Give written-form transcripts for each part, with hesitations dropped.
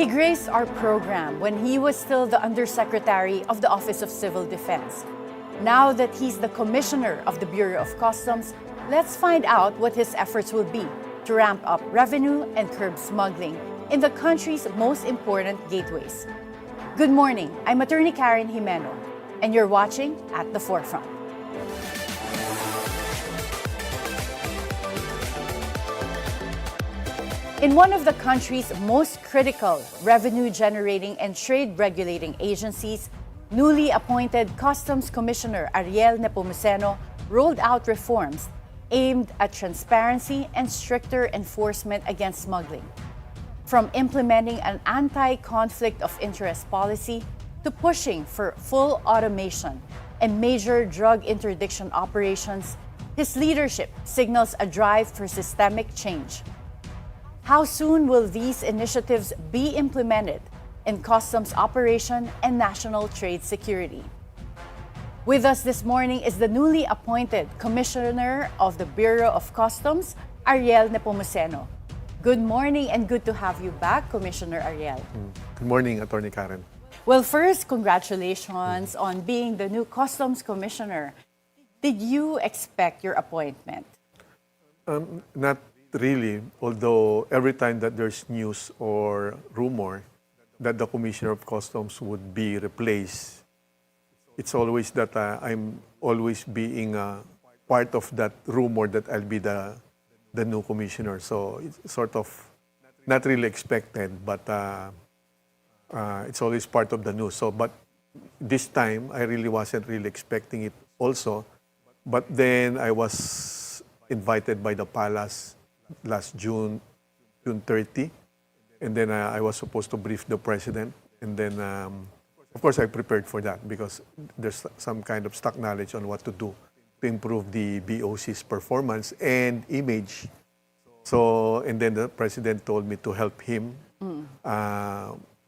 He graced our program when he was still the Undersecretary of the Office of Civil Defense. Now that he's the Commissioner of the Bureau of Customs, let's find out what his efforts will be to ramp up revenue and curb smuggling in the country's most important gateways. Good morning, I'm Attorney Jimeno, and you're watching At the Forefront. In one of the country's most critical revenue-generating and trade-regulating agencies, newly appointed Customs Commissioner Ariel Nepomuceno rolled out reforms aimed at transparency and stricter enforcement against smuggling. From implementing an anti-conflict of interest policy to pushing for full automation and major drug interdiction operations, his leadership signals a drive for systemic change. How soon will these initiatives be implemented in customs operation and national trade security? With us this morning is the newly appointed Commissioner of the Bureau of Customs, Ariel Nepomuceno. Good morning and good to have you back, Commissioner Ariel. Good morning, Attorney Karen. Well, first, congratulations on being the new Customs Commissioner. Did you expect your appointment? Not really, although every time that there's news or rumor that the Commissioner of Customs would be replaced, it's always that I'm always being part of that rumor that I'll be the new commissioner. So it's sort of not really expected, but it's always part of the news. So, but this time, I really wasn't really expecting it also. But then I was invited by the palace last June 30. And then I was supposed to brief the president. And then, of course, I prepared for that because there's some kind of stock knowledge on what to do to improve the BOC's performance and image. So, and then the president told me to help him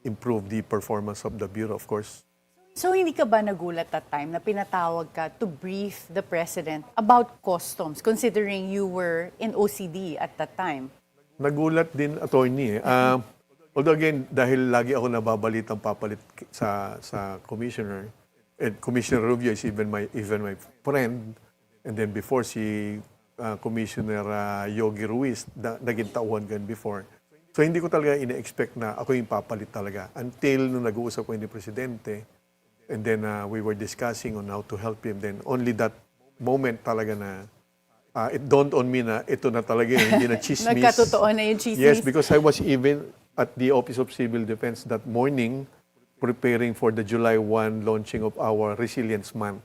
improve the performance of the Bureau, of course. So hindi ka ba nagulat that time na pinatawag ka to brief the president about customs, considering you were in OCD at that time? Nagulat din, attorney. Although again, dahil lagi ako nababalitang papalit sa commissioner, and Commissioner Rubio is even my friend, and then before si Commissioner Yogi Ruiz, naging tauhan gan before. So hindi ko talaga ina-expect na ako yung papalit talaga until nung nag-uusap ko yung presidente. And then we were discussing on how to help him. Then only that moment talaga na it dawned on me na ito na talaga yun, hindi na chismis. Nagkatotoo na yung chismis. Yes, because I was even at the Office of Civil Defense that morning preparing for the July 1 launching of our Resilience Month.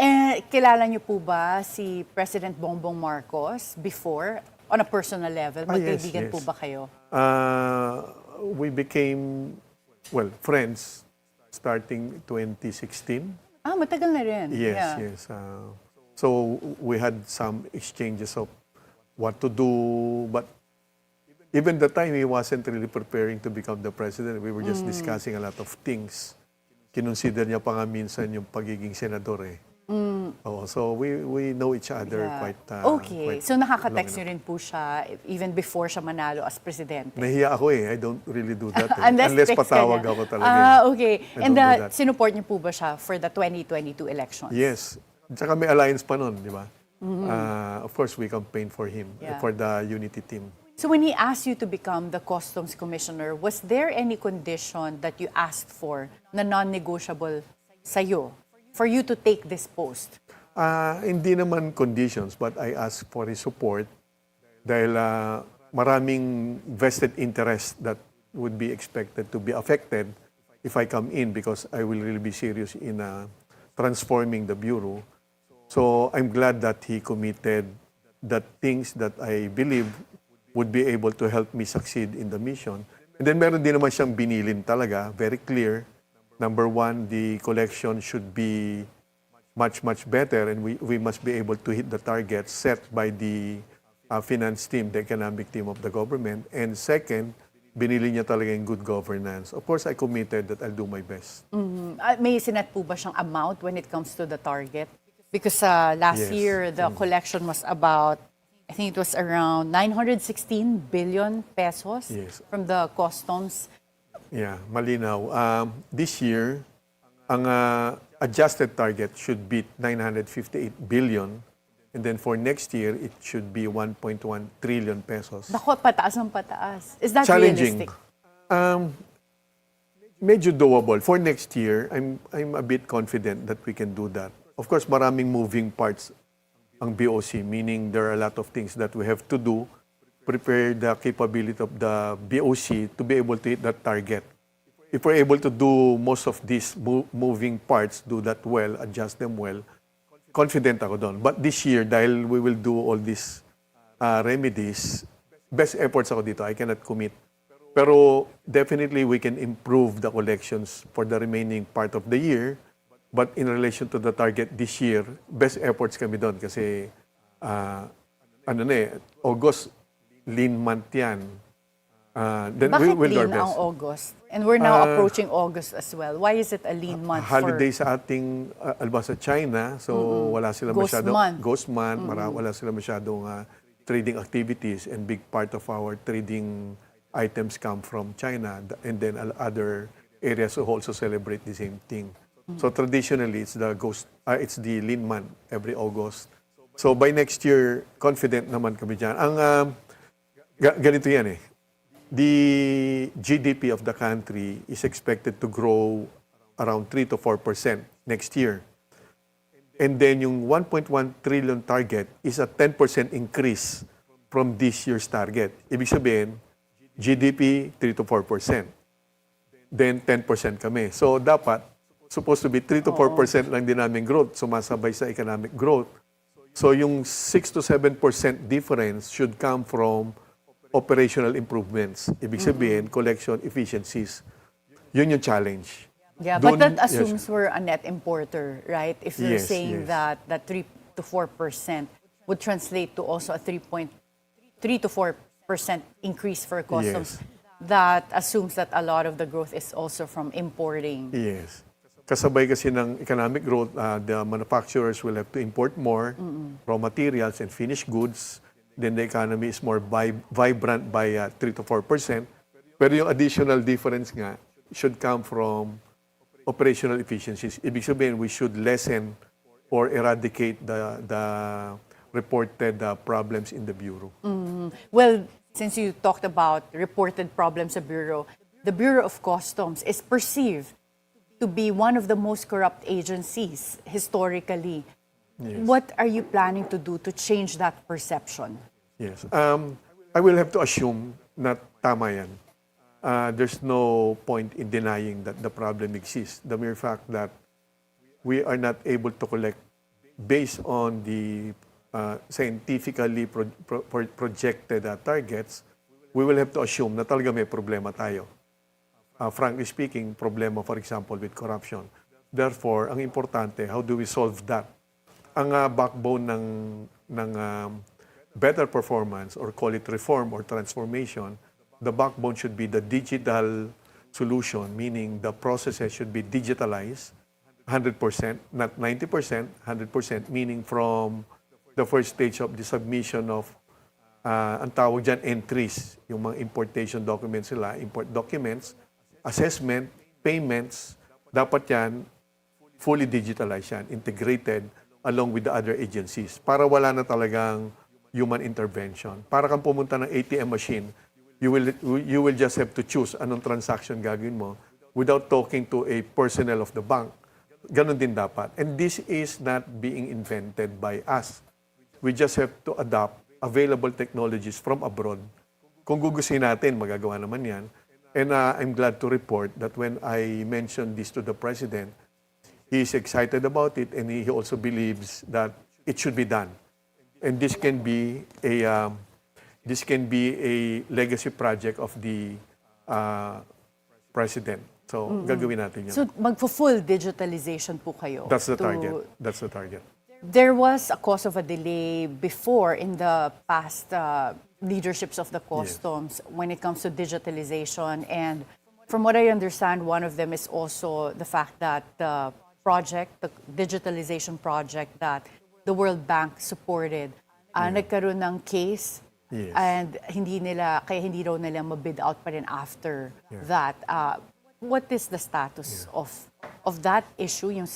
Eh, kilala niyo po ba si President Bongbong Marcos before, on a personal level? Magkaibigan yes. po ba kayo? We became, well, friends starting 2016. Matagal na rin. Yes, Yeah. yes. So we had some exchanges of what to do, but even the time he wasn't really preparing to become the president. We were just discussing a lot of things. Kinonsider niya pa nga minsan yung pagiging senador eh. So we know each other quite Okay, quite so nakaka-text long niyo rin po siya even before siya manalo as presidente? Nahiya ako eh. I don't really do that eh. Unless text patawag ka niya. ako talaga. Okay. I And don't do that. sinuport niyo po ba siya for the 2022 elections? Yes. Tsaka may alliance pa nun, di ba? Of course, we campaigned for him, for the unity team. So when he asked you to become the Customs Commissioner, was there any condition that you asked for na non-negotiable sa'yo for you to take this post? Hindi naman conditions, but I asked for his support dahil maraming vested interest that would be expected to be affected if I come in because I will really be serious in transforming the Bureau. So I'm glad that he committed that things that I believe would be able to help me succeed in the mission. And then meron din naman siyang binilin talaga, very clear. Number one, the collection should be much better and we must be able to hit the target set by the finance team, the economic team of the government. And second, binili niya talaga yung good governance. Of course, I committed that I'll do my best. May sinet po ba siyang amount when it comes to the target? Because last Yes. year, the collection was about I think it was around 916 billion pesos Yes. from the customs. Yeah, malinaw. This year, ang adjusted target should be 958 billion. And then for next year, it should be 1.1 trillion pesos. Naku, pataas ang pataas. Is that Challenging. realistic? Medyo doable. For next year, I'm a bit confident that we can do that. Of course, maraming moving parts ang BOC, meaning there are a lot of things that we have to do, prepare the capability of the BOC to be able to hit that target. If we're able to do most of these moving parts, do that well, adjust them well, confident ako doon. But this year, dahil we will do all these remedies, best efforts ako dito. I cannot commit. Pero definitely we can improve the collections for the remaining part of the year. But in relation to the target this year, best efforts kami doon kasi August, lean month yan. Then Bakit we will do our lean best. ang August? And we're now approaching August as well. Why is it a lean month Holiday sa ating sa China, so wala sila Ghost masyadong month. ghost month, wala sila masyadong trading activities, and big part of our trading items come from China, and then other areas who also celebrate the same thing. So traditionally, it's the lean month every August. So by next year, confident naman kami dyan. Ganito yan eh. The GDP of the country is expected to grow around 3 to 4% next year. And then yung 1.1 trillion target is a 10% increase from this year's target. Ibig sabihin, GDP 3 to 4%. Then 10% kami. So dapat, supposed to be 3 to 4% lang din namin growth, sumasabay sa economic growth. So yung 6 to 7% difference should come from operational improvements. Ibig sabihin, collection efficiencies. Yun yung challenge. Yeah, but that assumes we're a net importer, right? If you're Yes, saying yes. that 3 to 4% would translate to also a 3 to 4% increase for customs, that assumes that a lot of the growth is also from importing. Yes. Kasabay kasi ng economic growth, the manufacturers will have to import more raw materials and finished goods. Then the economy is more vibrant by 3 to 4%. Pero yung additional difference nga should come from operational efficiencies. Ibig sabihin, we should lessen or eradicate the reported problems in the Bureau. Well, since you talked about reported problems sa Bureau, the Bureau of Customs is perceived to be one of the most corrupt agencies historically. Yes. What are you planning to do to change that perception? Yes. I will have to assume na tama yan. There's no point in denying that the problem exists. The mere fact that we are not able to collect based on the scientifically projected targets, we will have to assume na talaga may problema tayo. Frankly speaking, problema, for example, with corruption. Therefore, ang importante, how do we solve that? Ang backbone ng better performance, or call it reform or transformation, the backbone should be the digital solution, meaning the processes should be digitalized 100%, not 90%, 100%, meaning from the first stage of the submission of, ang tawag dyan, entries, yung mga importation documents sila, import documents, assessment, payments, dapat yan fully digitalized yan, integrated along with the other agencies para wala na talagang human intervention. Para kang pumunta ng ATM machine, you will just have to choose anong transaction gagawin mo without talking to a personnel of the bank. Ganon din dapat. And this is not being invented by us. We just have to adopt available technologies from abroad. Kung gugustuhin natin, magagawa naman yan. And I'm glad to report that when I mentioned this to the President, he is excited about it, and he also believes that it should be done. And this can be a legacy project of the President. So, gagawin natin yun. So, magpo-full digitalization po kayo? That's the target. That's the target. There was a cause of a delay before in the past leaderships of the customs when it comes to digitalization. And from what I understand, one of them is also the fact that the digitalization project that the World Bank supported, nagkaroon ng case. Yes. And kaya hindi raw nila mabid out pa rin after that. What is the status of that issue yung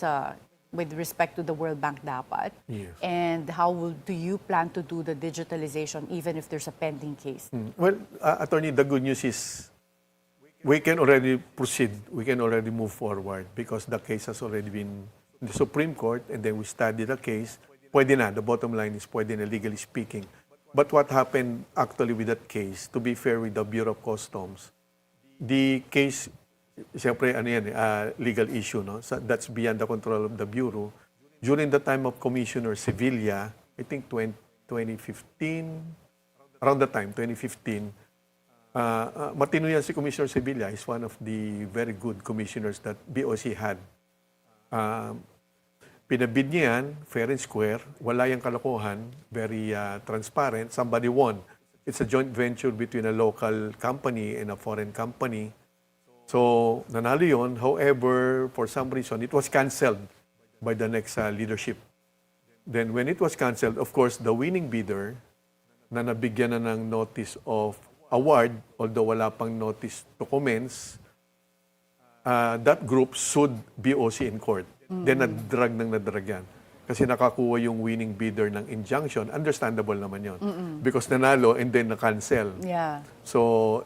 with respect to the World Bank dapat? Yes. And how do you plan to do the digitalization even if there's a pending case? Well, Attorney, the good news is we can already proceed. We can already move forward because the case has already been in the Supreme Court and then we study the case. Pwede na. The bottom line is pwede na, legally speaking. But what happened actually with that case, to be fair with the Bureau of Customs, the case, siyempre, legal issue, no? So that's beyond the control of the Bureau. During the time of Commissioner Sevilla, I think 2015, around the time, 2015, matino yan si Commissioner Sevilla is one of the very good commissioners that BOC had. Pinabid niya yan, fair and square, wala yung kalokohan, very transparent, somebody won. It's a joint venture between a local company and a foreign company. So, nanalo yun. However, for some reason, it was canceled by the next leadership. Then when it was canceled, of course, the winning bidder na nabigyan na ng notice of award, although wala pang notice to commence, that group sued BOC in court. Then nadrag yan. Kasi nakakuha yung winning bidder ng injunction, understandable naman yon. Because nanalo and then na-cancel. Yeah. So,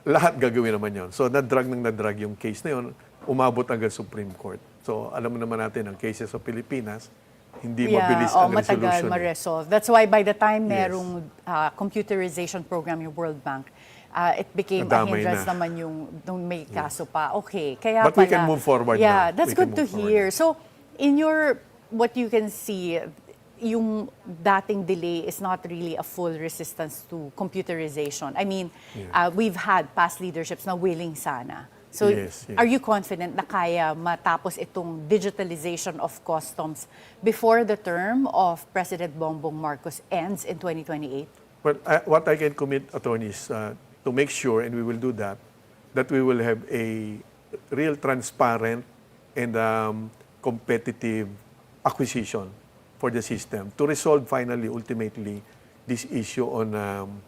lahat gagawin naman yon. So, nadrag yung case na yon, umabot hanggang Supreme Court. So, alam mo naman natin, ang cases sa Pilipinas, hindi mabilis ang resolution. Matagal ma-resolve. That's why by the time merong computerization program yung World Bank, it became a hindrance naman nung may kaso pa. Okay, kaya But we can move forward now. Yeah, that's good to hear. So, in what you can see, yung dating delay is not really a full resistance to computerization. I mean, we've had past leaderships na willing sana. So, are you confident na kaya matapos itong digitalization of customs before the term of President Bongbong Marcos ends in 2028? Well, what I can commit, attorneys, to make sure, and we will do that we will have a real transparent and competitive acquisition for the system to resolve finally, ultimately, this issue on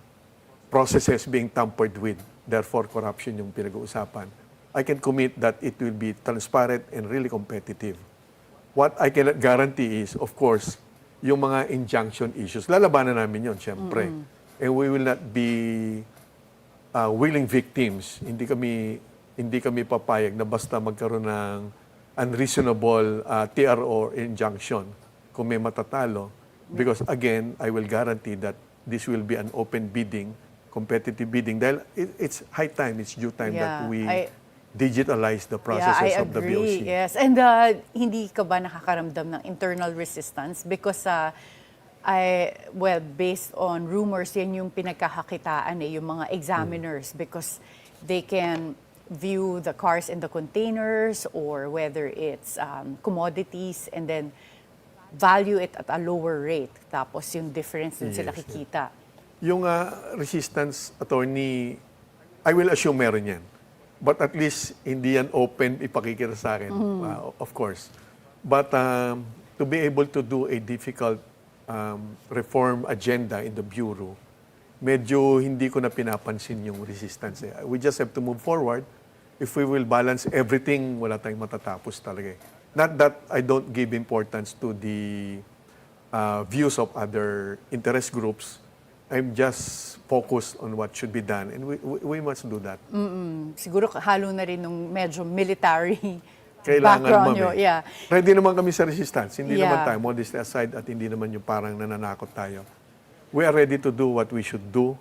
processes being tampered with, therefore corruption yung pinag-uusapan. I can commit that it will be transparent and really competitive. What I cannot guarantee is, of course, yung mga injunction issues. Lalabanan namin yun, siyempre. And we will not be willing victims. Hindi kami papayag na basta magkaroon ng unreasonable TRO or injunction kung may matatalo. Because again, I will guarantee that this will be an open bidding, competitive bidding. Dahil it's high time, it's due time that we digitalize the processes of the BOC. Yes. And hindi ka ba nakakaramdam ng internal resistance? Because based on rumors, yan yung pinagkakakitaan yung mga examiners because they can view the cars in the containers or whether it's commodities and then value it at a lower rate. Tapos yung difference din sila kikita. Yung resistance, attorney, I will assume meron yan. But at least hindi yan open ipakikita sa akin, of course. But to be able to do a difficult reform agenda in the Bureau, medyo hindi ko na pinapansin yung resistance. We just have to move forward. If we will balance everything, wala tayong matatapos talaga. Not that I don't give importance to the views of other interest groups. I'm just focused on what should be done and we must do that. Siguro halo na rin nung medyo military Kailangan, background ma'am, nyo. Ready naman kami sa resistance. Hindi naman tayo modesty aside at hindi naman yung parang nananakot tayo. We are ready to do what we should do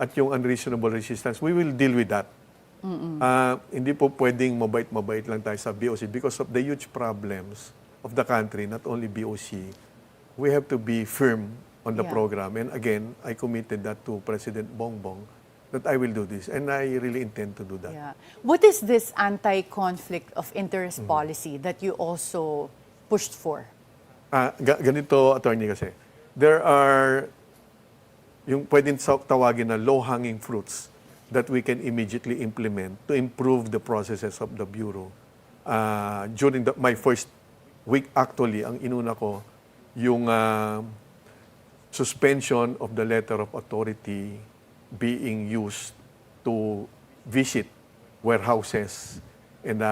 at yung unreasonable resistance, we will deal with that. Hindi po pwedeng mabait-mabait lang tayo sa BOC because of the huge problems of the country, not only BOC. We have to be firm on the program. And again, I committed that to President Bongbong that I will do this. And I really intend to do that. Yeah. What is this anti-conflict of interest policy that you also pushed for? Ganito, attorney, kasi. There are yung pwedeng tawagin na low-hanging fruits that we can immediately implement to improve the processes of the Bureau. During my first week, actually, ang inuna ko, yung suspension of the letter of authority being used to visit warehouses and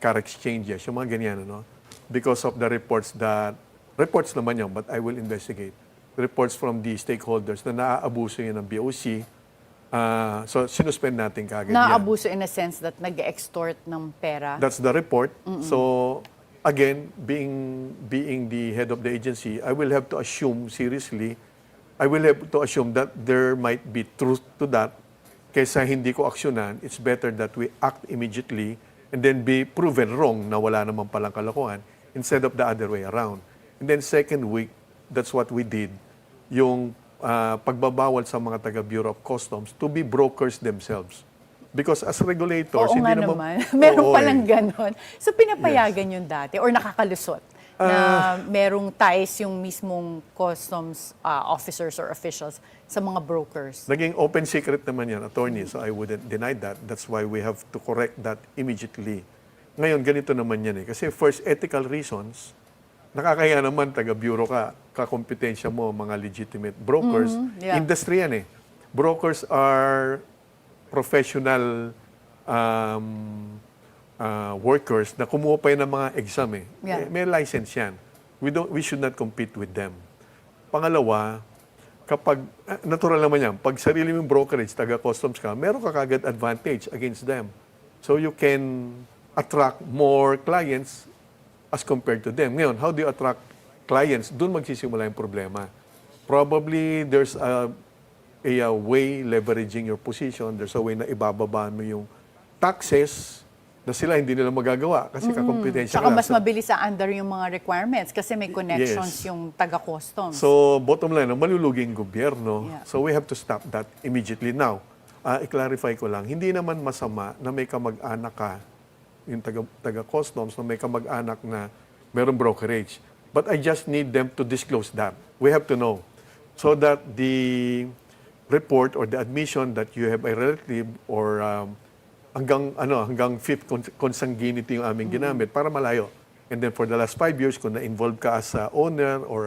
car exchanges, yung mga ganyan, ano? Because of the reports naman yan, but I will investigate. Reports from the stakeholders na naaabuso yun ng BOC. So, sinuspend natin kaagad yan. Naabuso in a sense that nag-extort ng pera? That's the report. So, again, being the head of the agency, I will have to assume seriously, I will have to assume that there might be truth to that. Kaysa hindi ko aksyonan, it's better that we act immediately and then be proven wrong na wala naman palang kalokohan instead of the other way around. And then second week, that's what we did, yung pagbabawal sa mga taga-Bureau of Customs to be brokers themselves. Because as regulators, Oo hindi nga naman... Meron Oo, palang ganon. So pinapayagan yun dati or nakakalusot na merong ties yung mismong customs officers or officials sa mga brokers? Naging open secret naman yan, attorney, so I wouldn't deny that. That's why we have to correct that immediately. Ngayon, ganito naman yan eh. Kasi first, ethical reasons, nakakaya naman, taga-bureau ka, kakompetensya mo, mga legitimate brokers. Industry yan eh. Brokers are professional workers na kumuha pa yun ng mga exam eh. May license yan. We should not compete with them. Pangalawa, kapag, natural naman yan, pag sarili mong brokerage, taga-customs ka, meron ka kagad advantage against them. So you can attract more clients as compared to them. Ngayon, how do you attract clients? Doon magsisimula yung problema. Probably there's a way leveraging your position. There's a way na ibababa mo yung taxes na sila hindi nila magagawa kasi kakompetensya Saka mas mabilis sa under yung mga requirements kasi may connections yung taga-customs. So, bottom line, maluluging gobyerno. So, we have to stop that immediately. Now, i-clarify ko lang, hindi naman masama na may kamag-anak ka, yung taga-customs, na may kamag-anak na mayroong brokerage. But I just need them to disclose that. We have to know. So that the report or the admission that you have a relative or hanggang fifth consanguinity yung aming ginamit para malayo. And then for the last 5 years, kung na-involve ka as a owner or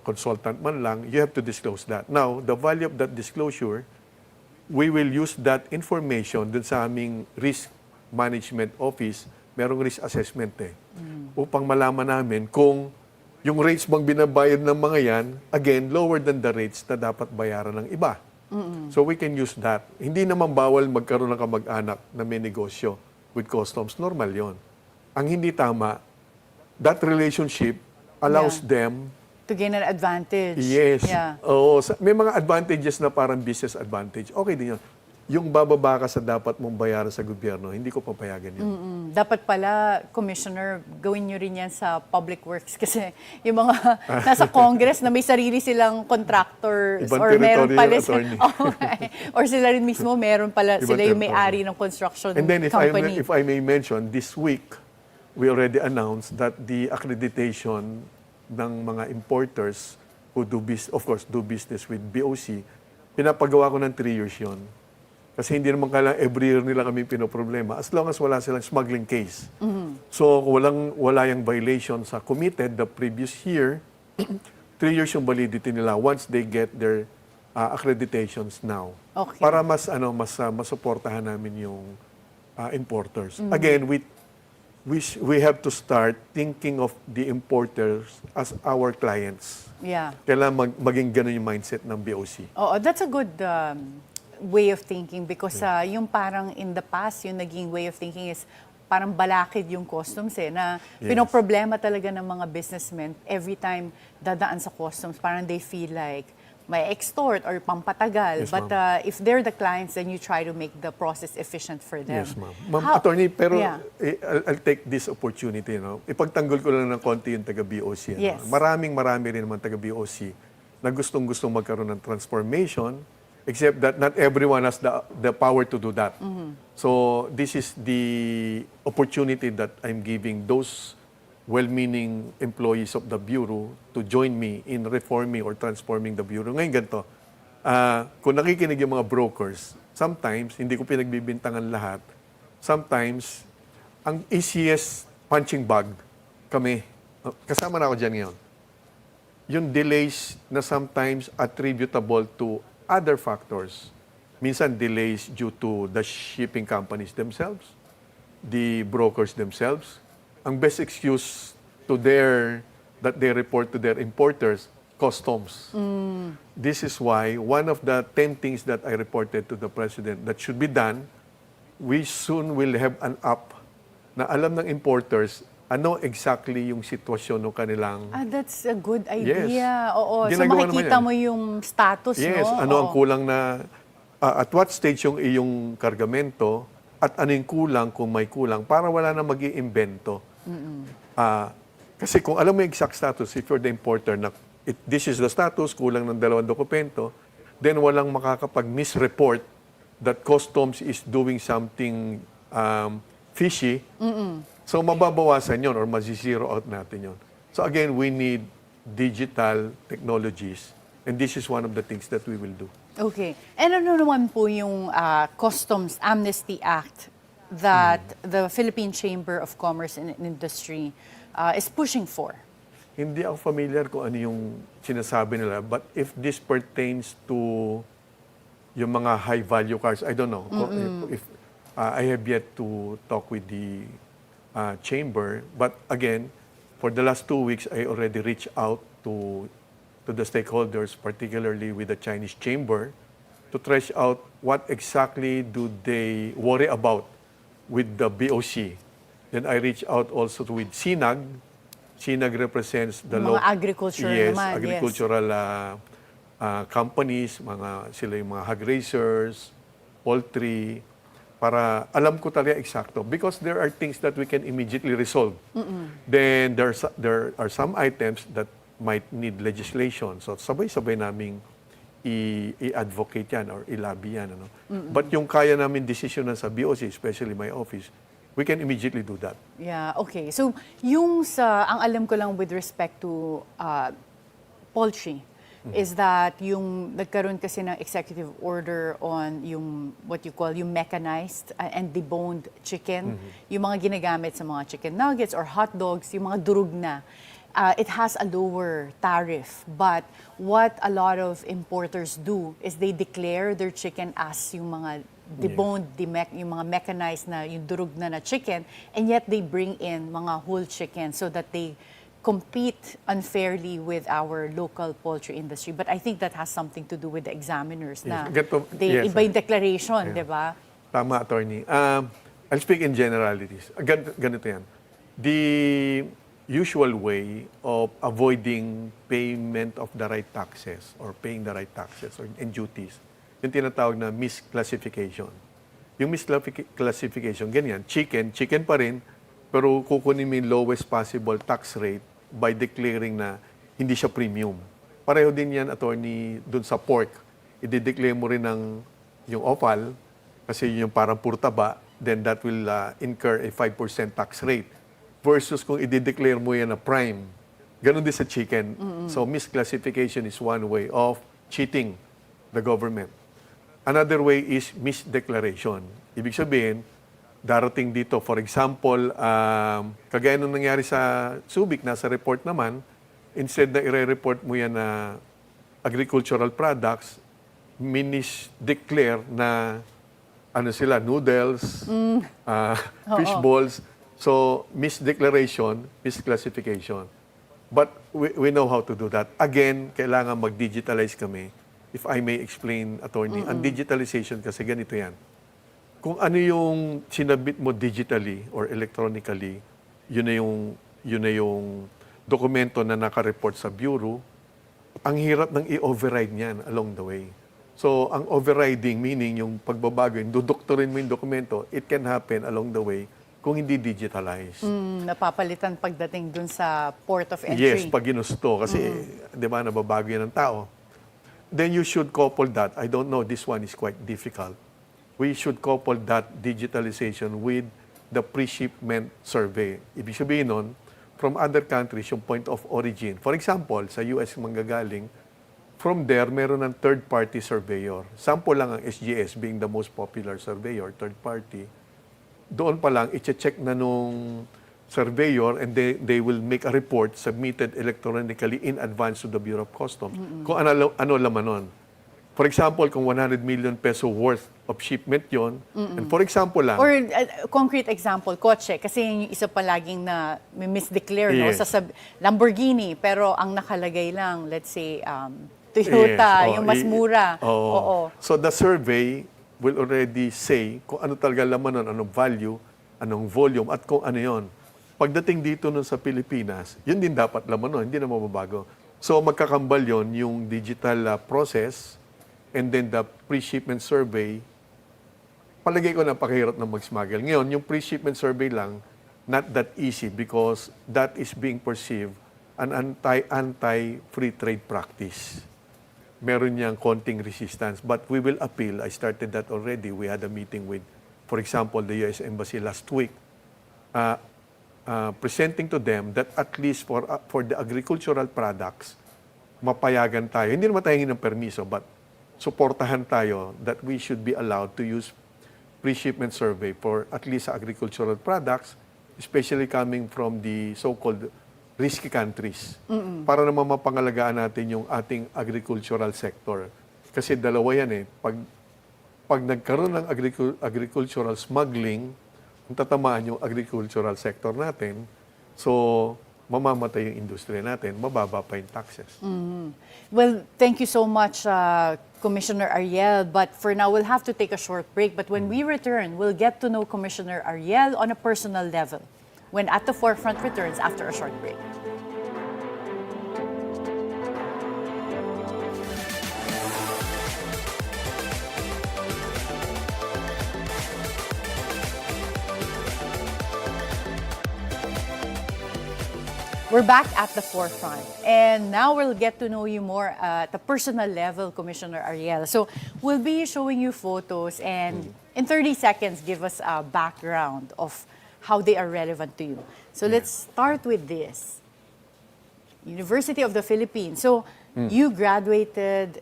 consultant man lang, you have to disclose that. Now, the value of that disclosure, we will use that information dun sa aming risk management office, merong risk assessment upang malaman namin kung yung rates bang binabayad ng mga yan, again, lower than the rates na dapat bayaran ng iba. So we can use that. Hindi naman bawal magkaroon ng kamag-anak na may negosyo with customs. Normal yon. Ang hindi tama, that relationship allows them to gain an advantage. Yes. Oo, may mga advantages na parang business advantage. Okay din yun. Yung bababa ka sa dapat mong bayaran sa gobyerno, hindi ko papayagan yun. Dapat pala, Commissioner, gawin nyo rin yan sa public works kasi yung mga nasa Congress na may sarili silang contractors Ibang or meron pala or sila rin mismo meron pala sila yung may-ari ng construction And then company. if I may mention, this week, we already announced that the accreditation ng mga importers who do business with BOC, pinapagawa ko ng 3 years yun. Kasi hindi naman kailangan every year nila kami pinoproblema as long as wala silang smuggling case. So, wala yung violation sa committed the previous year, 3 years yung validity nila once they get their accreditations now. Okay. Para mas masuportahan namin yung importers. Again, we have to start thinking of the importers as our clients. Kailangan maging ganun yung mindset ng BOC. Oh, that's a good way of thinking because yung parang in the past, yung naging way of thinking is parang balakid yung customs na pinoproblema talaga ng mga businessmen every time dadaan sa customs. Parang they feel like may extort or pampatagal. Yes, but if they're the clients, then you try to make the process efficient for them. Yes, ma'am. Ma'am, attorney, pero I'll take this opportunity. Ipagtanggol ko lang ng konti yung taga-BOC. Yes. Marami rin naman taga-BOC na gustong-gustong magkaroon ng transformation, except that not everyone has the power to do that. So this is the opportunity that I'm giving those well-meaning employees of the Bureau to join me in reforming or transforming the Bureau. Ngayon ganito, kung nakikinig yung mga brokers, sometimes, hindi ko pinagbibintangan lahat, sometimes, ang easiest punching bag kami, kasama na ako dyan ngayon, yung delays na sometimes attributable to other factors. Minsan delays due to the shipping companies themselves, the brokers themselves. Ang best excuse to that they report to their importers, customs. This is why one of the 10 things that I reported to the President that should be done, we soon will have an app na alam ng importers ano exactly yung sitwasyon ng kanilang... That's a good Yes. idea. Oo. So Ginagawa naman makikita yan. mo yung status, Yes, no? ano ang kulang na... at what stage yung iyong kargamento at ano yung kulang kung may kulang para wala na mag-iimbento. Kasi kung alam mo yung exact status, if you're the importer na this is the status, kulang ng 2 dokumento, then walang makakapag-misreport that customs is doing something fishy. So mababawasan yon or mazizero out natin yon. So again, we need digital technologies and this is one of the things that we will do. Okay. And ano naman po yung Customs Amnesty Act that the Philippine Chamber of Commerce and Industry is pushing for? Hindi ako familiar kung ano yung sinasabi nila, but if this pertains to yung mga high-value cars, I don't know. If I have yet to talk with the chamber, but again, for the last 2 weeks, I already reached out to the stakeholders, particularly with the Chinese chamber, to trace out what exactly do they worry about with the BOC. Then I reached out also with SINAG. SINAG represents the Mga agriculture naman, agricultural companies, sila yung mga hog raisers, poultry, para alam ko talaga eksakto. Because there are things that we can immediately resolve. Then there are some items that might need legislation. So sabay-sabay naming i-advocate yan or i-lobby yan. Ano? But yung kaya namin desisyonan sa BOC, especially my office, we can immediately do that. Yeah, okay. So ang alam ko lang with respect to poultry, is that yung nagkaroon kasi ng executive order on yung what you call yung mechanized and deboned chicken, yung mga ginagamit sa mga chicken nuggets or hot dogs, yung mga durug na. It has a lower tariff, but what a lot of importers do is they declare their chicken as yung mga deboned, yung mga mechanized na yung durug na chicken, and yet they bring in mga whole chicken so that they compete unfairly with our local poultry industry. But I think that has something to do with the examiners na iba yung declaration, di ba? Tama, attorney. I'll speak in generalities. Ganito yan. The usual way of avoiding payment of the right taxes or paying the right taxes and duties, yung tinatawag na misclassification. Yung misclassification, ganyan, chicken pa rin, pero kukunin mo yung lowest possible tax rate by declaring na hindi siya premium. Pareho din yan, attorney, dun sa pork. I-declare mo rin yung offal, kasi yung parang purtaba, then that will incur a 5% tax rate. Versus kung i-declare mo yan na prime. Ganon din sa chicken. So misclassification is one way of cheating the government. Another way is misdeclaration. Ibig sabihin, darating dito, for example, kagaya nung nangyari sa Subic, nasa report naman, instead na i-report mo yan na agricultural products, declare na sila, noodles, fish balls. So, misdeclaration, misclassification. But we know how to do that. Again, kailangan mag-digitalize kami. If I may explain, attorney, ang digitalization kasi ganito yan. Kung ano yung sinabit mo digitally or electronically, yun na yung dokumento na naka-report sa bureau, ang hirap ng i-override niyan along the way. So, ang overriding, meaning yung pagbabago, yung dudoktorin mo yung dokumento, it can happen along the way kung hindi digitalized. Napapalitan pagdating dun sa port of entry. Yes, pag ginusto. Kasi, di ba, nababago yan ng tao. Then you should couple that. I don't know, this one is quite difficult. We should couple that digitalization with the pre-shipment survey. Ibig sabihin nun, from other countries, yung point of origin. For example, sa US manggagaling, from there, meron ng third-party surveyor. Sample lang ang SGS being the most popular surveyor, third-party. Doon pa lang, i-check na nung surveyor, and they will make a report submitted electronically in advance to the Bureau of Customs kung ano laman nun. For example, kung 100 million peso worth of shipment yon, and for example lang, Or concrete example, kotse. Kasi yun yung isa palaging na may misdeclare, no? Yes. Sa Lamborghini, pero ang nakalagay lang, let's say, Toyota, yes, yung mas mura. Oo. So the survey will already say kung ano talaga laman nun, anong value, anong volume, at kung ano yon. Pagdating dito nun sa Pilipinas, yun din dapat laman nun, hindi na mababago. So magkakambal yon yung digital process, and then the pre-shipment survey. Palagay ko napakahirap na mag-smuggle. Ngayon, yung pre-shipment survey lang, not that easy because that is being perceived an anti-free trade practice. Meron niyang konting resistance, but we will appeal. I started that already. We had a meeting with, for example, the U.S. Embassy last week, presenting to them that at least for the agricultural products, mapayagan tayo. Hindi naman tayo hingin ng permiso, but suportahan tayo that we should be allowed to use pre-shipment survey for at least agricultural products, especially coming from the so-called risky countries, para naman mapangalagaan natin yung ating agricultural sector. Kasi dalawa yan eh. Pag nagkaroon ng agricultural smuggling, ang tatamaan yung agricultural sector natin, so mamamatay yung industriya natin, mababa pa yung taxes. Well, thank you so much, Commissioner Ariel. But for now, we'll have to take a short break. But when we return, we'll get to know Commissioner Ariel on a personal level when At the Forefront returns after a short break. We're back at the forefront, and now we'll get to know you more at the personal level, Commissioner Ariel. So we'll be showing you photos, and in 30 seconds, give us a background of how they are relevant to you. So let's start with this. University of the Philippines. So you graduated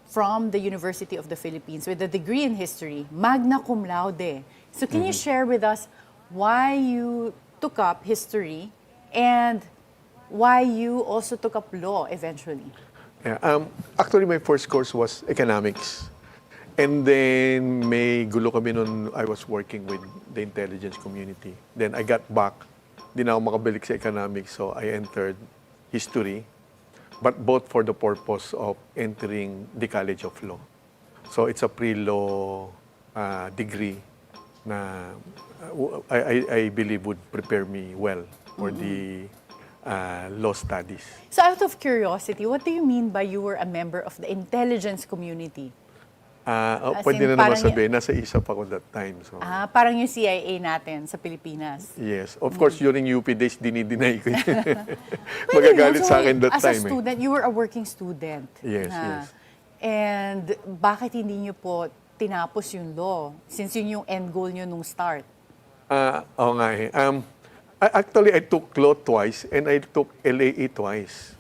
from the University of the Philippines with a degree in history, magna cum laude. So can you share with us why you took up history and why you also took up law eventually? Yeah, actually, my first course was economics. And then may gulo kami nun I was working with the intelligence community. Then I got back. Di na ako makabalik sa economics, so I entered history. But both for the purpose of entering the College of Law. So it's a pre-law degree na I believe would prepare me well for the law studies. So out of curiosity, what do you mean by you were a member of the intelligence community? Pwede in na naman parang sabihin, nasa ISAP ako that time. So. Parang yung CIA natin sa Pilipinas. Yes. Of course, during UP days, dinideny ko yun. Pwede, Magagalit no? sa akin that as time. As a student, you were a working student. Yes, yes. And bakit hindi nyo po tinapos yung law? Since yun yung end goal nyo nung start. Oo nga eh. Actually, I took law twice and I took LAE twice.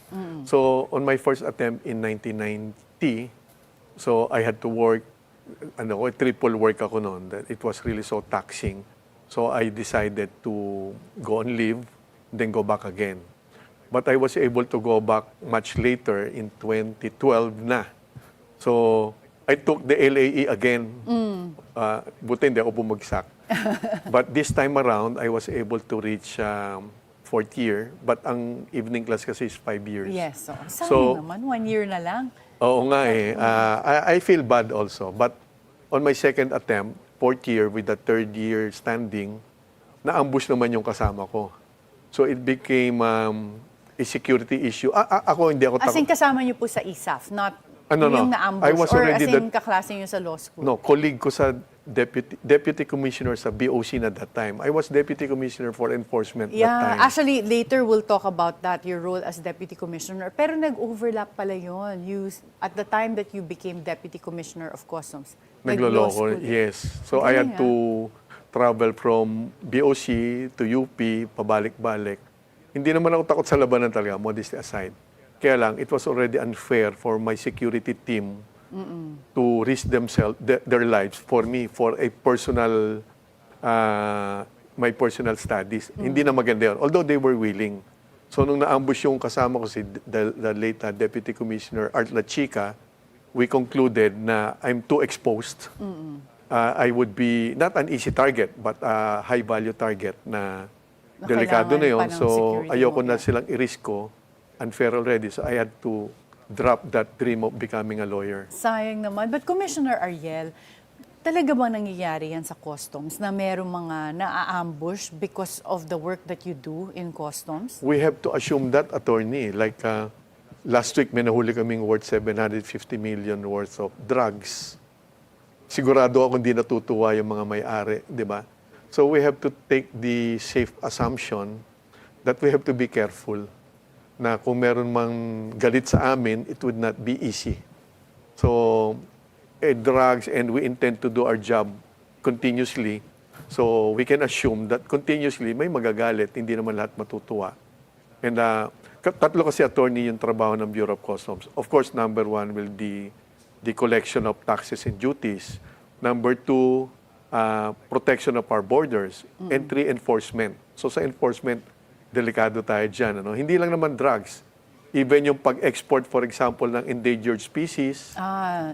So, on my first attempt in 1990, so I had to work, triple work ako noon. It was really so taxing. So I decided to go on leave, then go back again. But I was able to go back much later in 2012 na. So I took the LAE again. Buti hindi ako bumagsak. But this time around, I was able to reach fourth year. But ang evening class kasi is 5 years. Yes. So naman, 1 year na lang. Oo nga eh. I feel bad also. But on my second attempt, fourth year with the third year standing, na-ambush naman yung kasama ko. So it became a security issue. Ako, hindi ako takot. As in kasama niyo po sa ISAF, not yung na-ambush? I was or already as in kaklase niyo sa law school? No, colleague ko sa deputy commissioner sa BOC na that time. I was deputy commissioner for enforcement that time. Actually, later we'll talk about that, your role as deputy commissioner. Pero nag-overlap pala yun. At the time that you became deputy commissioner of customs, nagloloko, yes. So I had to travel from BOC to UP, pabalik-balik. Hindi naman ako takot sa labanan talaga, modesty aside. Kaya lang, it was already unfair for my security team to risk themselves, their lives for me, for a personal my personal studies. Hindi na maganda yun. Although they were willing. So nung na-ambush yung kasama ko si the late Deputy Commissioner Art La Chica, we concluded na I'm too exposed. I would be not an easy target, but a high-value target na delikado na yun. So ayoko na silang i-risko, unfair already. So I had to drop that dream of becoming a lawyer. Sayang naman. But Commissioner Ariel, talaga bang nangyayari yan sa customs na merong mga na-ambush because of the work that you do in customs? We have to assume that, attorney. Like last week, may nahuli kaming worth 750 million worth of drugs. Sigurado ako hindi natutuwa yung mga may-ari, di ba? So we have to take the safe assumption that we have to be careful na kung meron mang galit sa amin, it would not be easy. So, drugs, and we intend to do our job continuously. So we can assume that continuously may magagalit, hindi naman lahat matutuwa. And tatlo kasi, attorney, yung trabaho ng Bureau of Customs. Of course, number one will be the collection of taxes and duties. Number two, protection of our borders. And three, enforcement. So sa enforcement, delikado tayo dyan. Ano? Hindi lang naman drugs. Even yung pag-export, for example, ng endangered species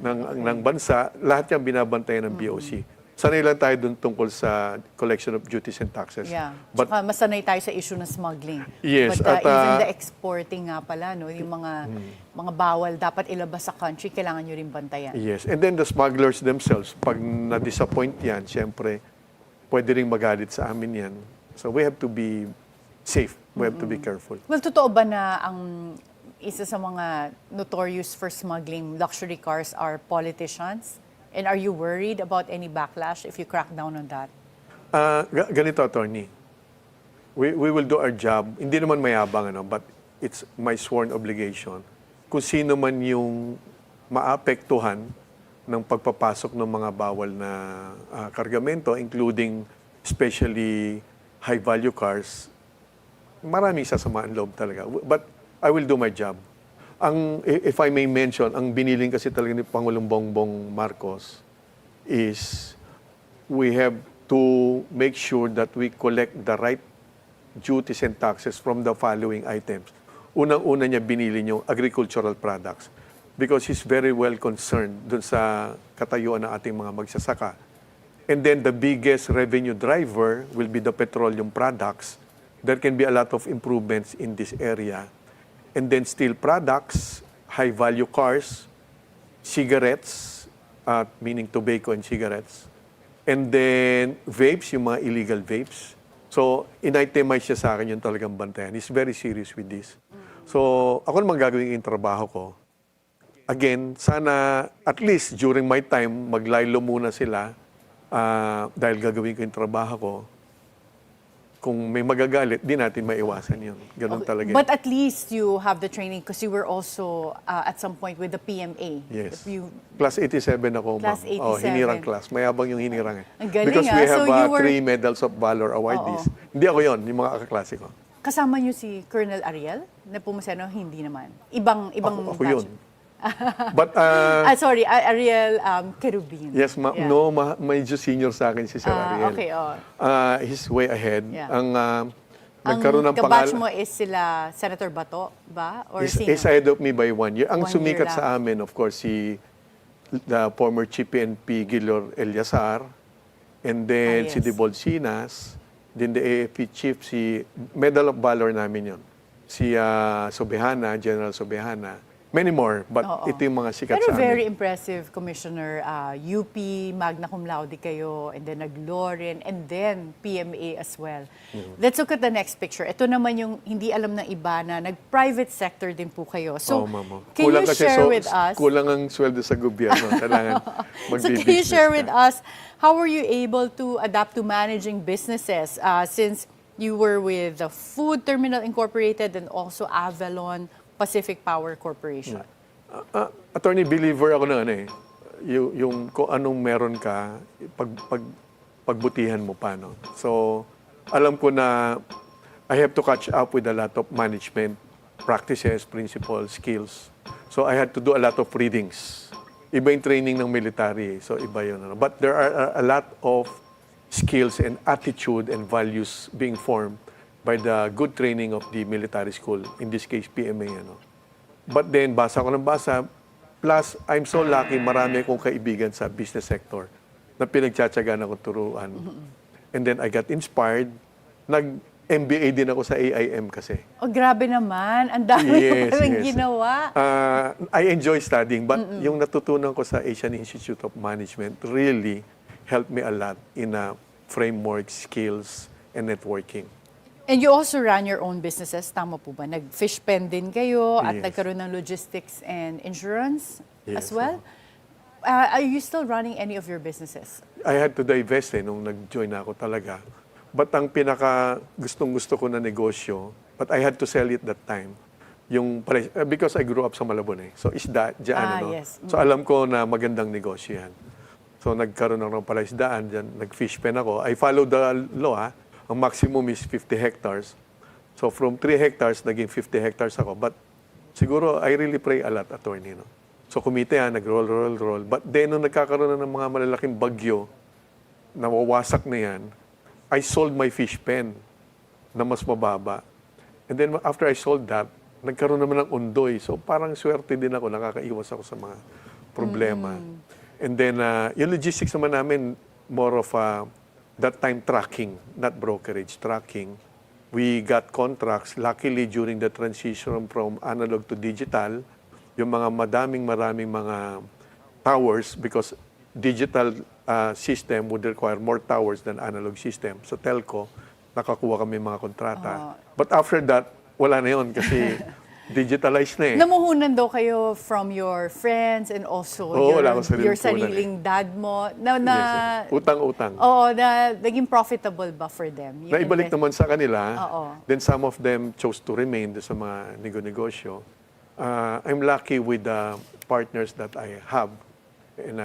ng bansa, lahat yan binabantayan ng BOC. Sanay lang tayo dun tungkol sa collection of duties and taxes. Yeah. But saka masanay tayo sa issue ng smuggling. Yes. But even the exporting nga pala, no, yung mga bawal dapat ilabas sa country, kailangan nyo rin bantayan. Yes. And then the smugglers themselves, pag na-disappoint yan, siyempre, pwede rin magalit sa amin yan. So we have to be safe. We have to be careful. Well, totoo ba na ang isa sa mga notorious for smuggling luxury cars are politicians? And are you worried about any backlash if you crack down on that? Ganito, attorney. We will do our job. Hindi naman mayabang, but it's my sworn obligation. Kung sino man yung maapektuhan ng pagpapasok ng mga bawal na kargamento, including especially high-value cars, maraming sasamaan loob talaga. But I will do my job. If I may mention, ang biniling kasi talaga ni Pangulong Bongbong Marcos is we have to make sure that we collect the right duties and taxes from the following items. Unang-una niya binili yung agricultural products because he's very well concerned dun sa katayuan ng ating mga magsasaka. And then the biggest revenue driver will be the petroleum products. There can be a lot of improvements in this area. And then steel products, high-value cars, cigarettes, meaning tobacco and cigarettes. And then vapes, yung mga illegal vapes. So, in-itemize siya sa akin yung talagang bantayan. He's very serious with this. So, ako naman gagawin yung trabaho ko. Again, sana at least during my time, maglaylo muna sila dahil gagawin ko yung trabaho ko. Kung may magagalit, di natin maiwasan yun. Ganun talaga. But at least you have the training because you were also at some point with the PMA. Yes. You, Class 87 ako, ma'am. Class 87. Hinirang class. Mayabang yung hinirang. Ang galing, Because we have So you were 3 Medals of Valor awardees. Hindi ako yon, yung mga kaklase ko. kasama niyo si Colonel Ariel Nepomuceno? Hindi naman. Ibang Ako batch. yun. But, sorry, Ariel Kerubin. yes, Yeah. no, medyo senior sa akin si Sir Ariel. Okay, He's way ahead. Yeah. Ang Ang nagkaroon ng kabatch pangalan. mo is sila Senator Bato ba? Or He's sino? ahead of me by 1 year. Ang 1 year sumikat lang. sa amin, of course, si the former Chief PNP Gilor Eliasar, and then yes. si De Bolsinas, then the AFP Chief, si Medal of Valor namin yon, si Sobehana, General Sobehana, many more, but Oo. ito yung mga sikat Pero sa very amin. impressive, Commissioner. UP, magna cum laude kayo, and then nag-law rin, and then PMA as well. Let's look at the next picture. Ito naman yung hindi alam ng iba na nag-private sector din po kayo. So, Ma'am. can Kulang you kasi share with us? Kulang ang sweldo sa gobyerno. Kailangan So magbi-business can you share ka. with us, how were you able to adapt to managing businesses since you were with the Food Terminal Incorporated and also Avalon Pacific Power Corporation? Attorney, believer ako na yung kung anong meron ka, pagbutihan mo pa. No? So, alam ko na I have to catch up with a lot of management practices, principles, skills. So, I had to do a lot of readings. Iba yung training ng military, so iba yun. But there are a lot of skills and attitude and values being formed by the good training of the military school, in this case, PMA. Ano. But then, basa ko ng basa, plus, I'm so lucky, marami akong kaibigan sa business sector na pinagtsatsagaan ako turuan. And then, I got inspired. Nag-MBA din ako sa AIM kasi. Oh, grabe naman. Ang dami mo palang ginawa. I enjoy studying, but yung natutunan ko sa Asian Institute of Management really helped me a lot in framework, skills, and networking. And you also ran your own businesses, tama po ba? Nag-fish pen din kayo at Yes. nagkaroon ng logistics and insurance Yes, as well? Are you still running any of your businesses? I had to divest nung nag-join na ako talaga. But ang pinaka gustong-gusto ko na negosyo, but I had to sell it that time, because I grew up sa Malabon eh. So isda, dyan, yes. So alam ko na magandang negosyo yan. So nagkaroon ako ng palaisdaan, dyan, nag-fish pen ako. I followed the law, Ang maximum is 50 hectares. So from 3 hectares, naging 50 hectares ako. But siguro, I really pray a lot, attorney. No? So kumita yan, nag-roll. But then, nung nagkakaroon na ng mga malalaking bagyo, nawawasak na yan, I sold my fish pen na mas mababa. And then after I sold that, nagkaroon naman ng undoy. So parang swerte din ako, nakakaiwas ako sa mga problema. And then, yung logistics naman namin, more of that time tracking, not brokerage, tracking. We got contracts, luckily during the transition from analog to digital, yung mga maraming mga towers, because digital system would require more towers than analog system. So telco, nakakuha kami mga kontrata. But after that, wala na yun kasi digitalized na eh. Namuhunan daw kayo from your friends and also your sariling dad mo. Yes, utang-utang. Oo, naging profitable ba for them? Naibalik naman sa kanila. Oo. Then some of them chose to remain sa mga negosyo. I'm lucky with the partners that I have. And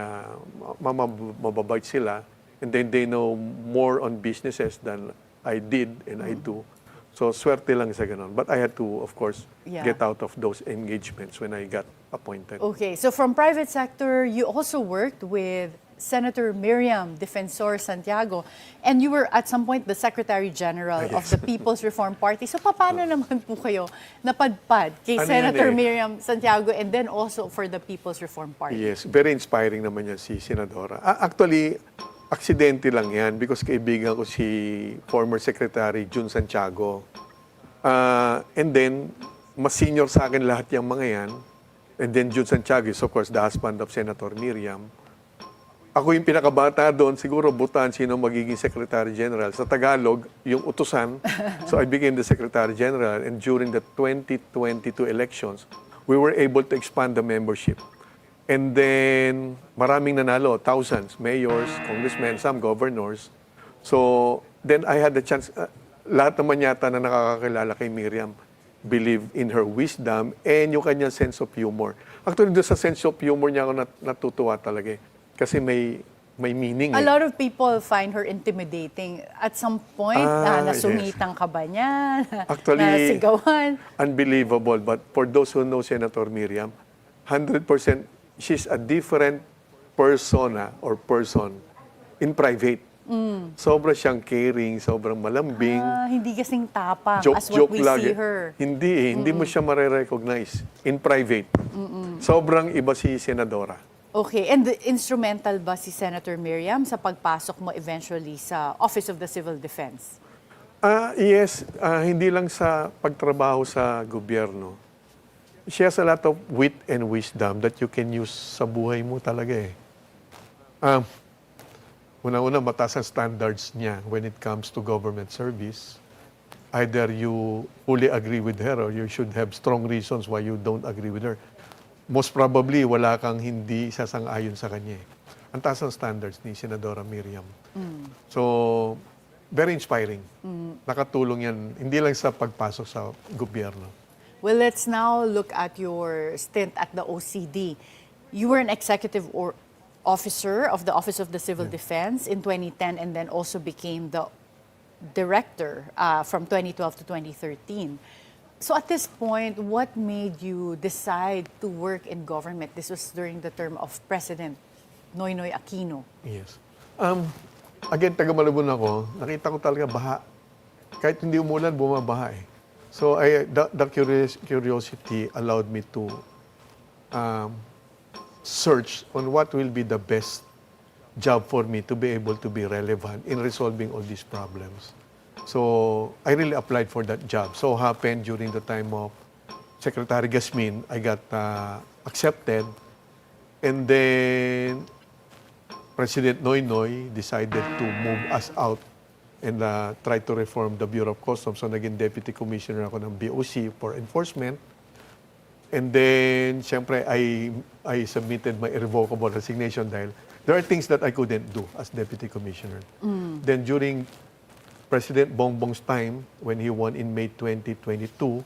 mababait sila. And then they know more on businesses than I did and I do. So, swerte lang sa ganun. But I had to, of course, get out of those engagements when I got appointed. Okay, so from private sector, you also worked with Senator Miriam Defensor Santiago, and you were at some point the Secretary General of the People's Reform Party. So, paano naman po kayo napadpad kay Senator Miriam Santiago and then also for the People's Reform Party? Yes, very inspiring naman yan si Senadora. Actually, aksidente lang yan because kaibigan ko si former Secretary Jun Santiago. And then, mas senior sa akin lahat yung mga yan. And then Jun Santiago is of course the husband of Senator Miriam. Ako yung pinakabata doon, siguro butaan sino magiging Secretary General. Sa Tagalog, yung utusan. So I became the Secretary General and during the 2022 elections, we were able to expand the membership. And then, maraming nanalo, thousands, mayors, congressmen, some governors. So, then I had the chance, lahat naman yata na nakakakilala kay Miriam believe in her wisdom and yung kanyang sense of humor. Actually, doon sa sense of humor niya ako natutuwa talaga eh. Kasi may meaning A lot of people find her intimidating. At some point, nasungitan ka ba niya? Actually, nasigawan? Unbelievable. But for those who know Senator Miriam, 100%, she's a different persona or person in private. Sobra siyang caring, sobrang malambing. Hindi kasing tapang as what Joke we lagi. see her. Hindi mo siya marirecognize in private. Sobrang iba si Senadora. Okay, and instrumental ba si Senator Miriam sa pagpasok mo eventually sa Office of the Civil Defense? Yes, hindi lang sa pagtrabaho sa gobyerno. She has a lot of wit and wisdom that you can use sa buhay mo talaga eh. Una-una, mataas ang standards niya when it comes to government service. Either you fully agree with her or you should have strong reasons why you don't agree with her. Most probably, wala kang hindi sasang-ayon sa kanya eh. Ang taas ang standards ni Senadora Miriam. So, very inspiring. Nakatulong yan, hindi lang sa pagpasok sa gobyerno. Well, let's now look at your stint at the OCD. You were an executive officer of the Office of the Civil Defense in 2010 and then also became the director from 2012 to 2013. So at this point, what made you decide to work in government? This was during the term of President Noynoy Aquino. Yes. again, taga Malabon ako, nakita ko talaga baha. Kahit hindi umulan, bumabaha eh. So, the curiosity allowed me to search on what will be the best job for me to be able to be relevant in resolving all these problems. So, I really applied for that job. So, happened during the time of Secretary Gasmin, I got accepted. And then, President Noynoy decided to move us out and try to reform the Bureau of Customs. So, naging Deputy Commissioner ako ng BOC for enforcement. And then, siyempre, I submitted my irrevocable resignation dahil there are things that I couldn't do as Deputy Commissioner. Then, during President Bongbong's time, when he won in May 2022,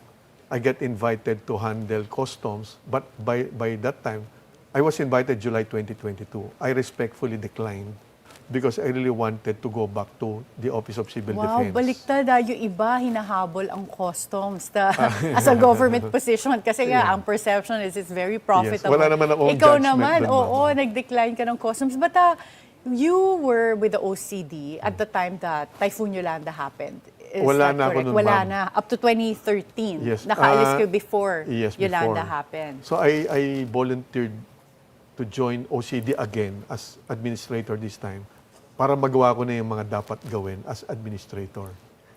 I got invited to handle customs. But by that time, I was invited July 2022. I respectfully declined because I really wanted to go back to the Office of Civil Defense. Wow, baliktad. Yung iba, hinahabol ang customs as a government position. Kasi nga, ang perception is it's very profitable. Yes, wala naman akong Ikaw judgment naman, dun, oo, ma'am. nag-decline ka ng customs. But you were with the OCD at the time that Typhoon Yolanda happened. Is Wala that na ako correct? nun, Wala ma'am. na. Up to 2013. Yes. Nakaalis kayo before Yes, Yolanda before. happened. So I volunteered to join OCD again as administrator this time para magawa ko na yung mga dapat gawin as administrator.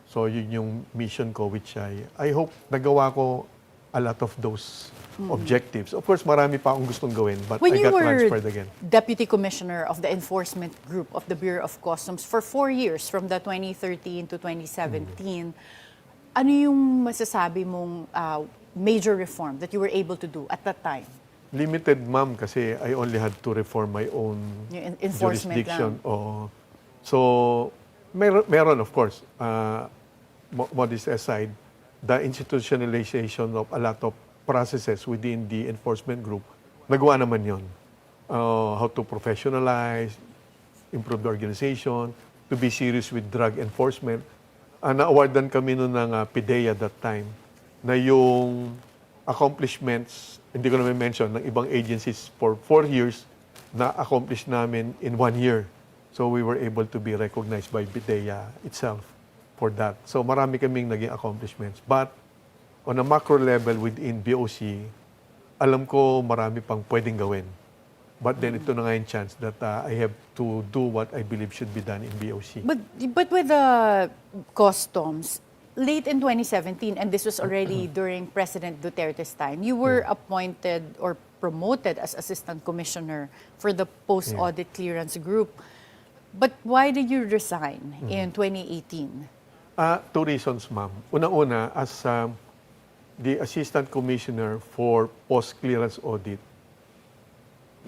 So yun yung mission ko which I hope nagawa ko a lot of those objectives. Of course, marami pa akong gustong gawin but When I you got were transferred again. Deputy Commissioner of the Enforcement Group of the Bureau of Customs for 4 years, from the 2013 to 2017, ano yung masasabi mong major reform that you were able to do at that time? Limited, ma'am, kasi I only had to reform my own Yung enforcement jurisdiction. lang. Oo. So, meron of course, modest aside, the institutionalization of a lot of processes within the enforcement group, nagawa naman yun. How to professionalize, improve the organization, to be serious with drug enforcement. Na-awardan kami noon ng PIDEA that time, na yung accomplishments, hindi ko naman mention, ng ibang agencies for 4 years, na-accomplish namin in 1 year. So we were able to be recognized by PIDEA itself for that. So marami kaming naging accomplishments. But on a macro level within BOC, alam ko marami pang pwedeng gawin. But then ito na nga yung chance that I have to do what I believe should be done in BOC. But with the customs, late in 2017, and this was already during President Duterte's time, you were appointed or promoted as Assistant Commissioner for the Post-Audit Clearance Group. But why did you resign in 2018? 2 reasons, ma'am. Una-una, as the Assistant Commissioner for Post-Clearance Audit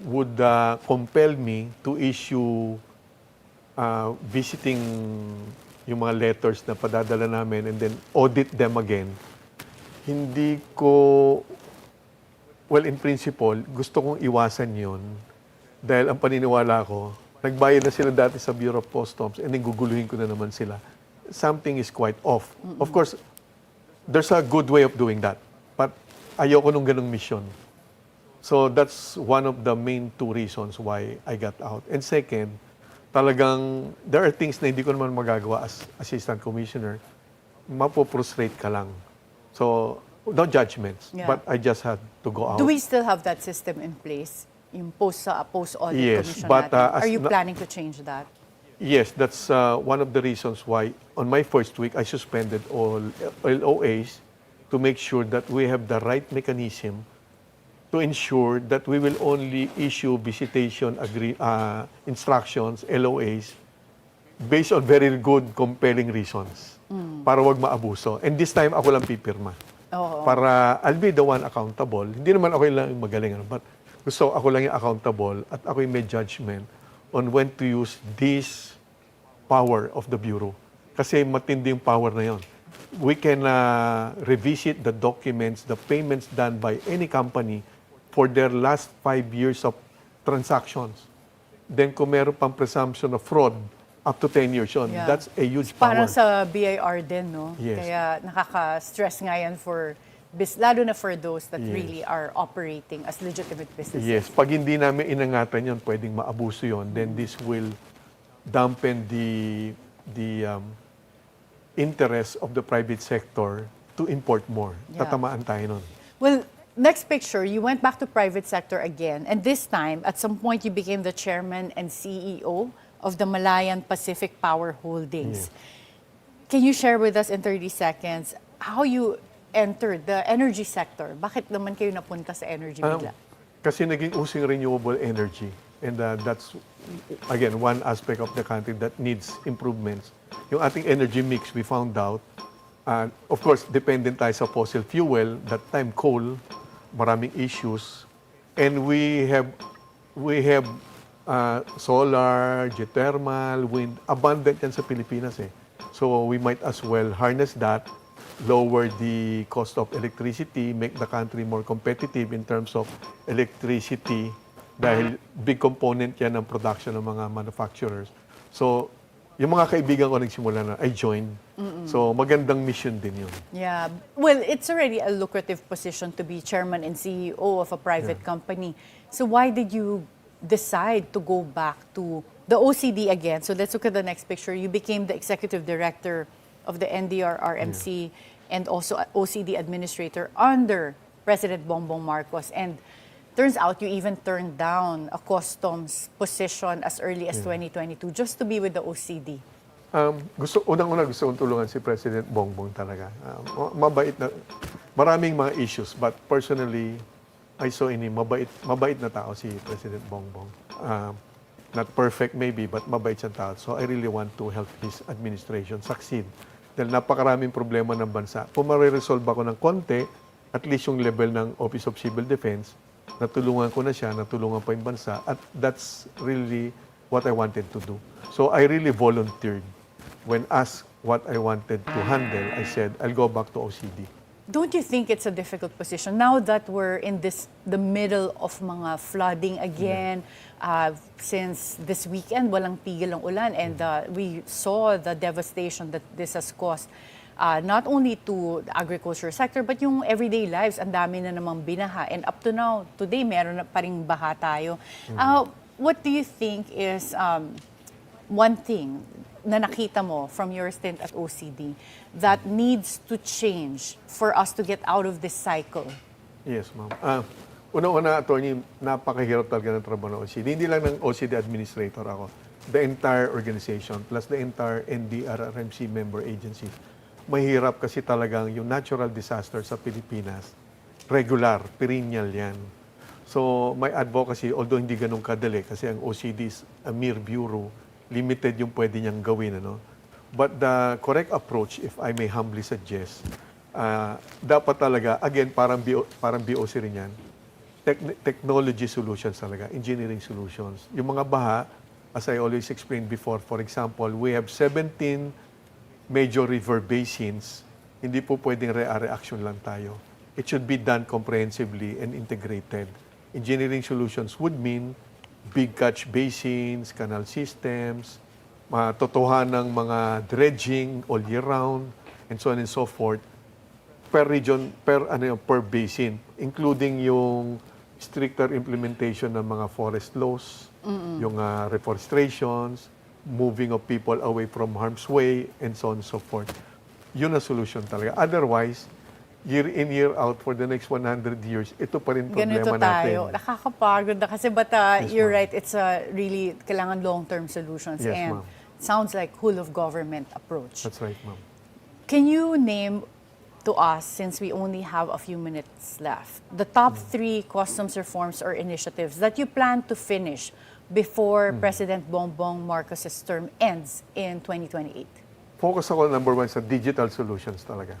would compel me to issue visiting yung mga letters na padadala namin and then audit them again. Hindi ko, well, in principle, gusto kong iwasan yun dahil ang paniniwala ko, nagbayad na sila dati sa Bureau of Customs and then guguluhin ko na naman sila. Something is quite off. Of course, there's a good way of doing that. But ayoko nung ganung mission. So that's one of the main 2 reasons why I got out. And second, talagang there are things na hindi ko naman magagawa as Assistant Commissioner. Mapoprostrate ka lang. So, no judgments. Yeah. But I just had to go out. Do we still have that system in place? Yung post-audit Yes, commission but, natin? as Are you na- planning to change that? Yes, that's one of the reasons why on my first week I suspended all LOAs to make sure that we have the right mechanism to ensure that we will only issue visitation instructions, LOAs, based on very good, compelling reasons para wag maabuso. And this time, ako lang pipirma. Oo. Para I'll be the one accountable. Hindi naman ako lang yung magaling, but gusto ako lang yung accountable at ako yung may judgment on when to use this power of the Bureau. Kasi matindi yung power na yon. We can revisit the documents, the payments done by any company for their last 5 years of transactions. Then kung meron pang presumption of fraud, up to 10 years yun. Yeah. That's a huge Parang power. sa BIR din, no? Yes. Kaya nakaka-stress nga yan lalo na for those that Yes. really are operating as legitimate businesses. Yes, pag hindi namin inangatan yun, pwedeng maabuso yun, then this will dampen the interest of the private sector to import more. Yeah. Tatamaan tayo nun. Well, next picture, you went back to private sector again, and this time, at some point, you became the chairman and CEO of the Malayan Pacific Power Holdings. Can you share with us in 30 seconds how you entered the energy sector? Bakit naman kayo napunta sa energy bigla? Kasi naging using renewable energy. And that's, again, one aspect of the country that needs improvements. Yung ating energy mix, we found out, of course, dependent tayo sa fossil fuel, that time coal, maraming issues. And we have solar, geothermal, wind, abundant yan sa Pilipinas eh. So we might as well harness that, lower the cost of electricity, make the country more competitive in terms of electricity dahil big component yan ng production ng mga manufacturers. So, yung mga kaibigan ko nagsimula na, I joined. So, magandang mission din yun. Yeah. Well, it's already a lucrative position to be chairman and CEO of a private company. So why did you decide to go back to the OCD again? So let's look at the next picture. You became the executive director of the NDRRMC and also OCD administrator under President Bongbong Marcos. And turns out you even turned down a customs position as early as 2022 just to be with the OCD. Unang-una gusto kong tulungan si President Bongbong talaga. Maraming mga issues, but personally, I saw in him, mabait na tao si President Bongbong. Not perfect maybe, but mabait siyang tao. So I really want to help his administration succeed. Dahil napakaraming problema ng bansa. Kung mariresolve ako ng konti, at least yung level ng Office of Civil Defense, natulungan ko na siya, natulungan pa yung bansa, at that's really what I wanted to do. So I really volunteered. When asked what I wanted to handle, I said, I'll go back to OCD. Don't you think it's a difficult position now that we're in the middle of mga flooding again? Since this weekend, walang tigil ang ulan, and we saw the devastation that this has caused. Not only to the agriculture sector, but yung everyday lives, ang dami na namang binaha. And up to now, today, meron na pa ring baha tayo. What do you think is one thing na nakita mo from your stint at OCD that needs to change for us to get out of this cycle? Yes, ma'am. Una-una, attorney, napakahirap talaga ng trabaho ng OCD. Hindi lang ng OCD administrator ako. The entire organization, plus the entire NDRRMC member agency. Mahirap kasi talagang yung natural disaster sa Pilipinas, regular, perennial yan. So, my advocacy, although hindi ganun kadali, kasi ang OCD is a mere bureau, limited yung pwede niyang gawin. Ano? But the correct approach, if I may humbly suggest, dapat talaga, again, parang BOC rin yan, technology solutions talaga, engineering solutions. Yung mga baha, as I always explained before, for example, we have 17 major river basins, hindi po pwedeng reaction lang tayo. It should be done comprehensively and integrated. Engineering solutions would mean big catch basins, canal systems, matotohanang mga dredging all year round, and so on and so forth, per region, per basin, including yung stricter implementation ng mga forest laws, yung reforestations, moving of people away from harm's way, and so on and so forth. Yun ang solution talaga. Otherwise, year in, year out, for the next 100 years, ito pa rin problema Ganito tayo. natin. Nakakapagod na kasi, but Yes, you're ma'am. right, it's really kailangan long-term solutions. Yes, and ma'am. sounds like whole of government approach. That's right, ma'am. Can you name to us, since we only have a few minutes left, the top 3 customs reforms or initiatives that you plan to finish before President Bongbong Marcos's term ends in 2028? Focus ako, number 1, sa digital solutions talaga.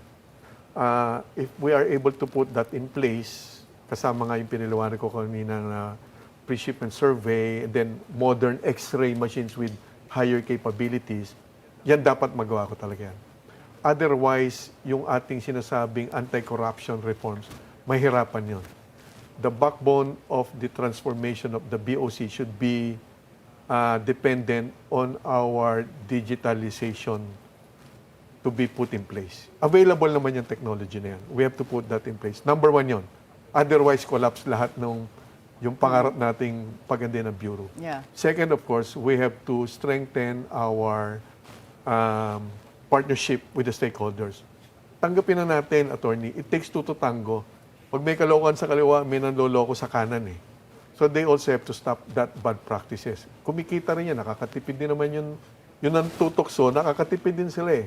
If we are able to put that in place, kasama nga yung piniliwanag ko kanina na pre-shipment survey, and then modern X-ray machines with higher capabilities, yan dapat magawa ko talaga yan. Otherwise, yung ating sinasabing anti-corruption reforms, mahirapan yun. The backbone of the transformation of the BOC should be dependent on our digitalization to be put in place. Available naman yung technology na yan. We have to put that in place. Number 1 yun. Otherwise, collapse lahat ng yung pangarap nating paganda ng Bureau. Yeah. Second, of course, we have to strengthen our partnership with the stakeholders. Tanggapin na natin, attorney, it takes two to tango. Pag may kalokohan sa kaliwa, may nanloloko sa kanan eh. So they also have to stop that bad practices. Kumikita rin yan, nakakatipid din naman yun ang tutokso, nakakatipid din sila eh.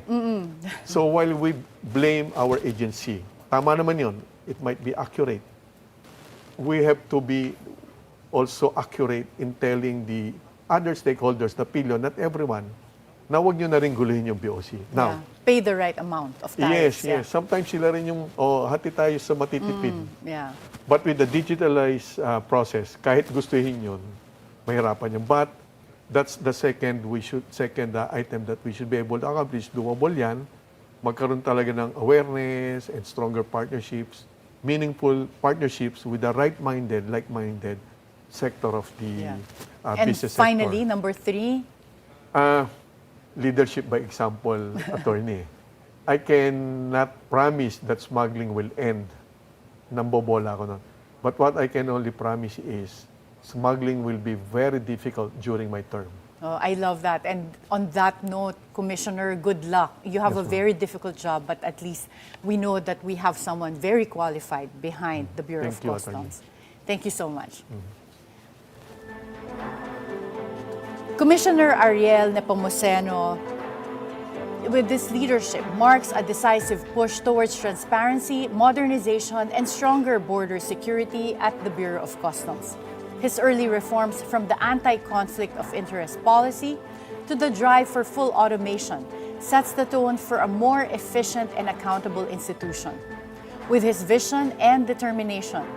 So while we blame our agency, tama naman yun, it might be accurate. We have to be also accurate in telling the other stakeholders, the PILO, not everyone, na huwag nyo na rin guluhin yung BOC. Now, pay the right amount of tariffs. yes. Sometimes sila rin yung, hati tayo sa matitipid. Yeah. But with the digitalized process, kahit gustuhin yun, mahirapan yun. But that's the second item that we should be able to accomplish. Doable yan. Magkaroon talaga ng awareness and stronger partnerships, meaningful partnerships with the right-minded, like-minded sector of the business sector. And finally, number 3? Leadership by example, attorney. I cannot promise that smuggling will end. Nambobola ako nun. But what I can only promise is smuggling will be very difficult during my term. Oh, I love that. And on that note, Commissioner, good luck. You have a very difficult job, but at least we know that we have someone very qualified behind the Bureau of Customs. Thank you so much. Commissioner Ariel Nepomuceno, with this leadership, marks a decisive push towards transparency, modernization, and stronger border security at the Bureau of Customs. His early reforms, from the anti-conflict of interest policy to the drive for full automation, sets the tone for a more efficient and accountable institution. With his vision and determination,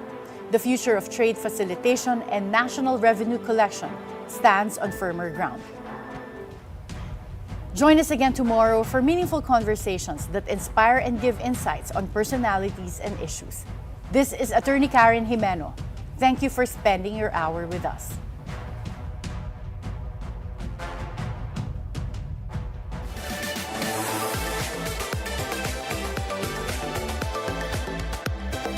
the future of trade facilitation and national revenue collection stands on firmer ground. Join us again tomorrow for meaningful conversations that inspire and give insights on personalities and issues. This is Attorney Karen Jimeno. Thank you for spending your hour with us.